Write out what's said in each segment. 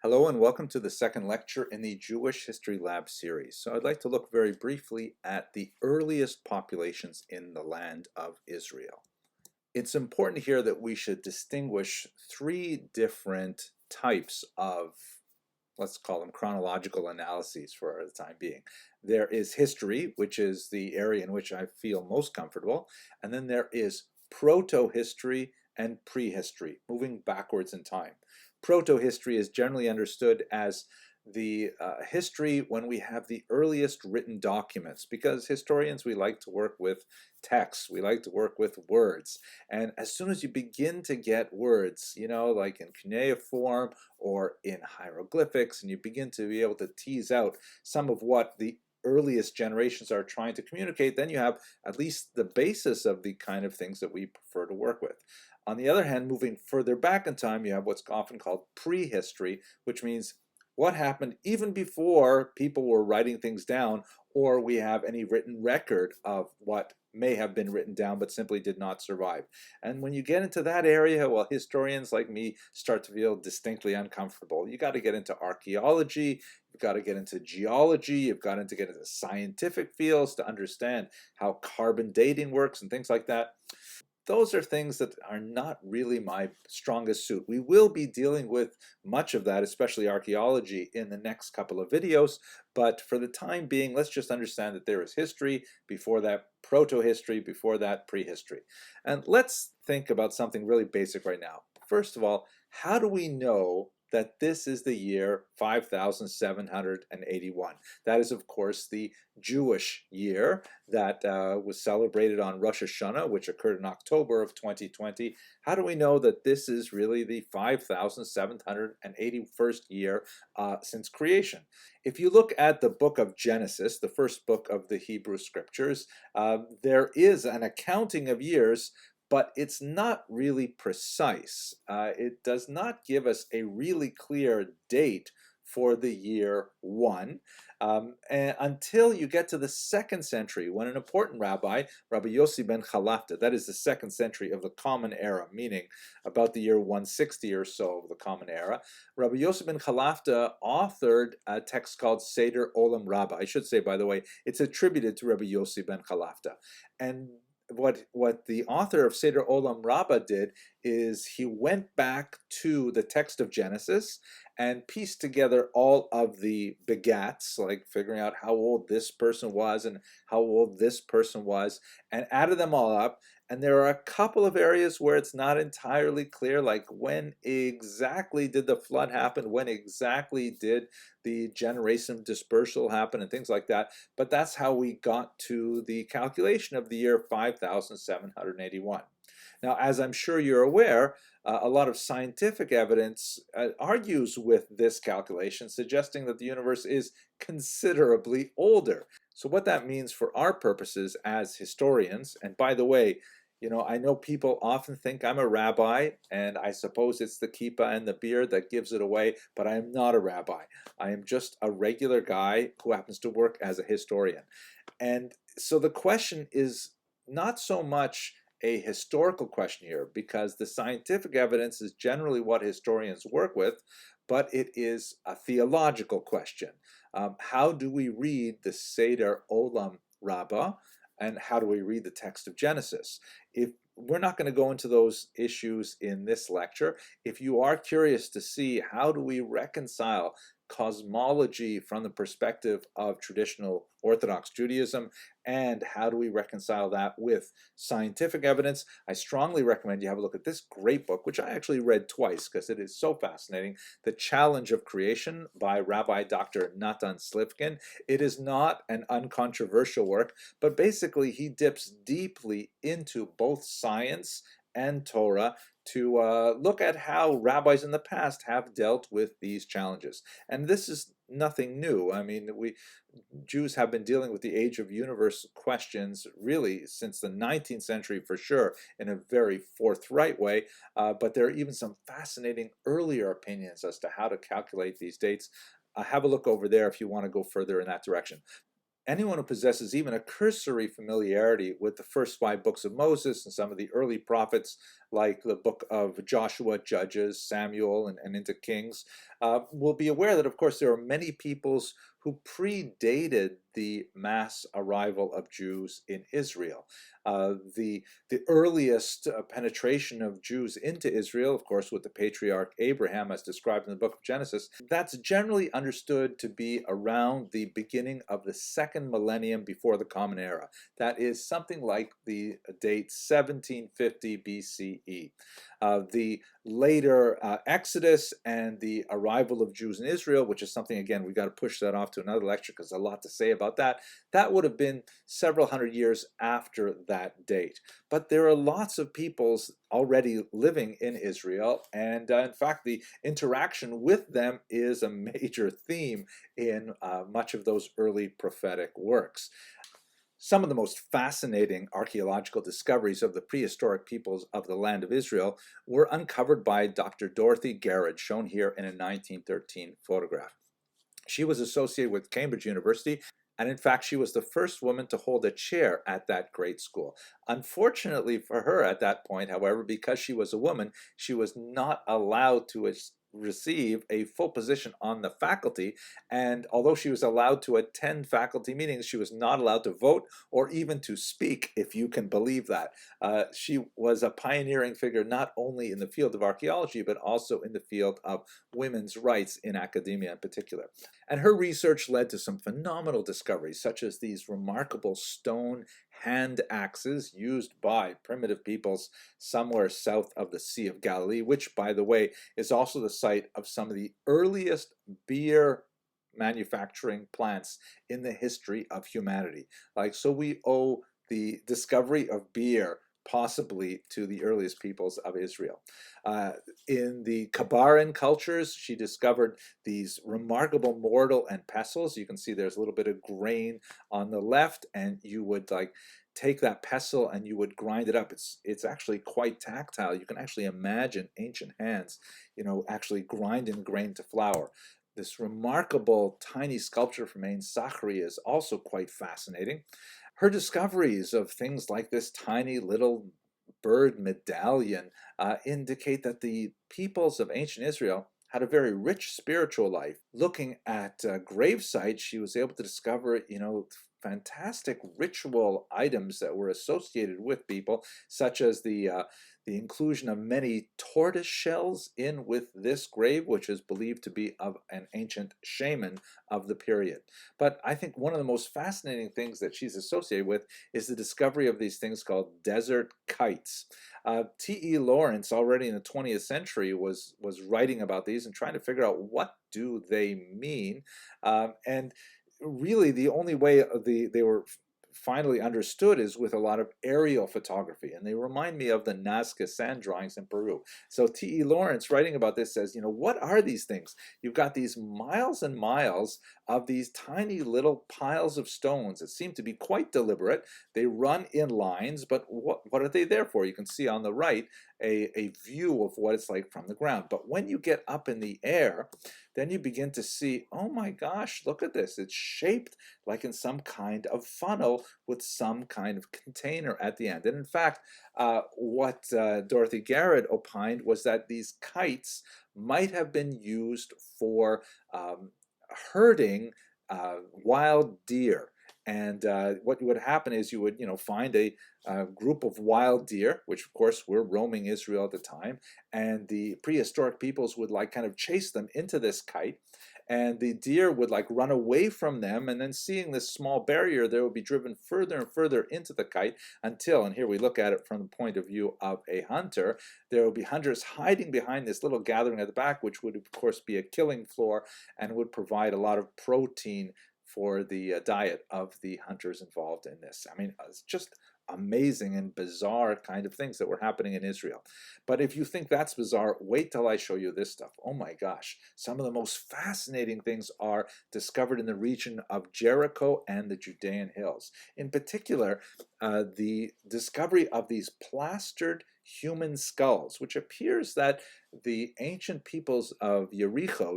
Hello and welcome to the second lecture in the Jewish History Lab series. So I'd like to look very briefly at the earliest populations in the land of Israel. It's important here that we should distinguish three different types of, let's call them chronological analyses for the time being. There is history, which is the area in which I feel most comfortable, and then there is proto-history and prehistory, moving backwards in time. Proto-history is generally understood as the history when we have the earliest written documents, because historians, we like to work with texts, we like to work with words. And as soon as you begin to get words, like in cuneiform or in hieroglyphics, and you begin to be able to tease out some of what the earliest generations are trying to communicate, then you have at least the basis of the kind of things that we prefer to work with. On the other hand, moving further back in time, you have what's often called prehistory, which means what happened even before people were writing things down, or we have any written record of what may have been written down but simply did not survive. And when you get into that area, well, historians like me start to feel distinctly uncomfortable. You got to get into archaeology, you've got to get into geology, you've got to get into scientific fields to understand how carbon dating works and things like that. Those are things that are not really my strongest suit. We will be dealing with much of that, especially archaeology, in the next couple of videos, but for the time being, let's just understand that there is history, before that proto-history, before that prehistory. And let's think about something really basic right now. First of all, how do we know that this is the year 5781? That is, of course, the Jewish year that was celebrated on Rosh Hashanah, which occurred in October of 2020. How do we know that this is really the 5781st year since creation? If you look at the book of Genesis, the first book of the Hebrew Scriptures, there is an accounting of years, but it's not really precise. It does not give us a really clear date for the year 1 and until you get to the 2nd century, when an important rabbi, Rabbi Yossi ben Chalafta, that is the 2nd century of the Common Era, meaning about the year 160 or so of the Common Era, Rabbi Yossi ben Chalafta authored a text called Seder Olam Rabbah. I should say, by the way, it's attributed to Rabbi Yossi ben Chalafta. And what the author of Seder Olam Rabbah did is he went back to the text of Genesis and pieced together all of the begats, like figuring out how old this person was and how old this person was, and added them all up. And there are a couple of areas where it's not entirely clear, like when exactly did the flood happen, when exactly did the generation dispersal happen, and things like that. But that's how we got to the calculation of the year 5781. Now, as I'm sure you're aware, a lot of scientific evidence argues with this calculation, suggesting that the universe is considerably older. So what that means for our purposes as historians, and by the way, I know people often think I'm a rabbi, and I suppose it's the kippah and the beard that gives it away, but I am not a rabbi. I am just a regular guy who happens to work as a historian. And so the question is not so much a historical question here, because the scientific evidence is generally what historians work with, but it is a theological question. How do we read the Seder Olam Rabbah, and how do we read the text of Genesis? If we're not going to go into those issues in this lecture. If you are curious to see how do we reconcile cosmology from the perspective of traditional Orthodox Judaism, and how do we reconcile that with scientific evidence, I strongly recommend you have a look at this great book, which I actually read twice because it is so fascinating, The Challenge of Creation by Rabbi Dr. Natan Slivkin. It is not an uncontroversial work, but basically he dips deeply into both science and Torah to look at how rabbis in the past have dealt with these challenges. And this is nothing new. I mean, Jews have been dealing with the age of universe questions really since the 19th century for sure, in a very forthright way, but there are even some fascinating earlier opinions as to how to calculate these dates. Have a look over there if you want to go further in that direction. Anyone who possesses even a cursory familiarity with the first 5 books of Moses and some of the early prophets like the book of Joshua, Judges, Samuel, and into Kings, will be aware that, of course, there are many peoples who predated the mass arrival of Jews in Israel. The earliest penetration of Jews into Israel, of course, with the patriarch Abraham, as described in the book of Genesis, that's generally understood to be around the beginning of the second millennium before the Common Era. That is something like the date 1750 BCE. The later Exodus and the arrival of Jews in Israel, which is something, again, we've got to push that off to another lecture because there's a lot to say about that. That would have been several hundred years after that date. But there are lots of peoples already living in Israel, and in fact, the interaction with them is a major theme in much of those early prophetic works. Some of the most fascinating archaeological discoveries of the prehistoric peoples of the land of Israel were uncovered by Dr. Dorothy Garrett, shown here in a 1913 photograph. She was associated with Cambridge University, and in fact, she was the first woman to hold a chair at that great school. Unfortunately for her at that point, however, because she was a woman, she was not allowed to receive a full position on the faculty, and although she was allowed to attend faculty meetings, she was not allowed to vote or even to speak, if you can believe that. She was a pioneering figure not only in the field of archaeology, but also in the field of women's rights in academia in particular. And her research led to some phenomenal discoveries, such as these remarkable stone hand axes used by primitive peoples somewhere south of the Sea of Galilee, which, by the way, is also the site of some of the earliest beer manufacturing plants in the history of humanity. So we owe the discovery of beer possibly to the earliest peoples of Israel. In the Kabaran cultures, she discovered these remarkable mortar and pestles. You can see there's a little bit of grain on the left, and you would take that pestle and you would grind it up. It's actually quite tactile. You can actually imagine ancient hands, actually grinding grain to flour. This remarkable tiny sculpture from Ein Sachri is also quite fascinating. Her discoveries of things like this tiny little bird medallion indicate that the peoples of ancient Israel had a very rich spiritual life. Looking at grave sites, she was able to discover, fantastic ritual items that were associated with people, such as the inclusion of many tortoise shells in with this grave, which is believed to be of an ancient shaman of the period. But I think one of the most fascinating things that she's associated with is the discovery of these things called desert kites. T.E. Lawrence, already in the 20th century, was writing about these and trying to figure out what do they mean. And really, the only way they were finally understood is with a lot of aerial photography, and they remind me of the Nazca sand drawings in Peru. So T.E. Lawrence, writing about this, says, what are these things? You've got these miles and miles of these tiny little piles of stones that seem to be quite deliberate. They run in lines, but what are they there for? You can see on the right a view of what it's like from the ground. But when you get up in the air, then you begin to see, oh my gosh, look at this. It's shaped like in some kind of funnel with some kind of container at the end. And in fact, what Dorothy Garrett opined was that these kites might have been used for herding wild deer. And what would happen is you would, find a group of wild deer, which of course were roaming Israel at the time, and the prehistoric peoples would kind of chase them into this kite, and the deer would run away from them, and then seeing this small barrier, they would be driven further and further into the kite until, and here we look at it from the point of view of a hunter, there will be hunters hiding behind this little gathering at the back, which would of course be a killing floor and would provide a lot of protein for the diet of the hunters involved in this. I mean, it's just amazing and bizarre kind of things that were happening in Israel. But if you think that's bizarre, wait till I show you this stuff. Oh my gosh, some of the most fascinating things are discovered in the region of Jericho and the Judean hills. In particular, the discovery of these plastered human skulls, which appears that the ancient peoples of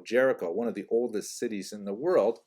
Jericho, one of the oldest cities in the world,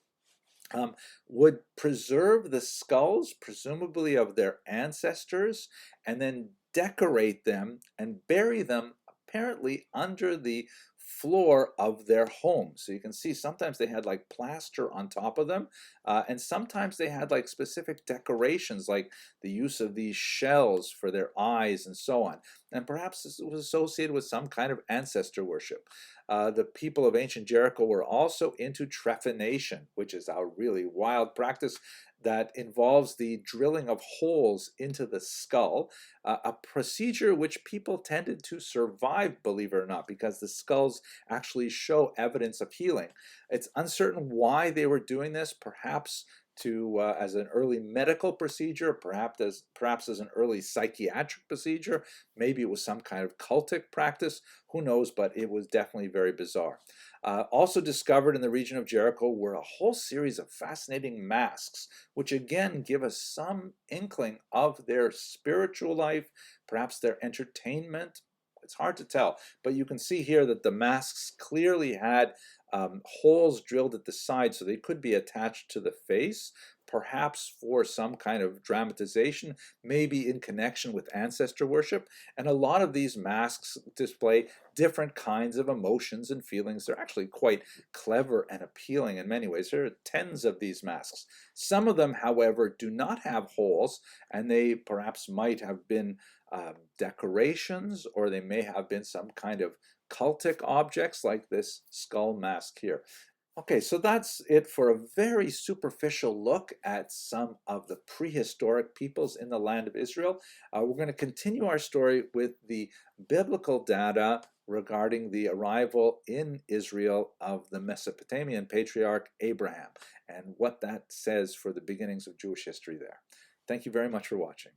would preserve the skulls, presumably of their ancestors, and then decorate them and bury them apparently under the floor of their home. So you can see sometimes they had like plaster on top of them, and sometimes they had like specific decorations, like the use of these shells for their eyes and so on. And perhaps this was associated with some kind of ancestor worship. The people of ancient Jericho were also into trephination, which is a really wild practice that involves the drilling of holes into the skull, a procedure which people tended to survive, believe it or not, because the skulls actually show evidence of healing. It's uncertain why they were doing this, perhaps as an early medical procedure, perhaps as an early psychiatric procedure. Maybe it was some kind of cultic practice. Who knows? But it was definitely very bizarre. Also discovered in the region of Jericho were a whole series of fascinating masks, which again give us some inkling of their spiritual life, perhaps their entertainment. It's hard to tell, but you can see here that the masks clearly had holes drilled at the side, so they could be attached to the face, perhaps for some kind of dramatization, maybe in connection with ancestor worship. And a lot of these masks display different kinds of emotions and feelings. They're actually quite clever and appealing in many ways. There are tens of these masks. Some of them, however, do not have holes, and they perhaps might have been decorations, or they may have been some kind of cultic objects like this skull mask here. Okay, so that's it for a very superficial look at some of the prehistoric peoples in the land of Israel. We're going to continue our story with the biblical data regarding the arrival in Israel of the Mesopotamian patriarch Abraham and what that says for the beginnings of Jewish history there. Thank you very much for watching.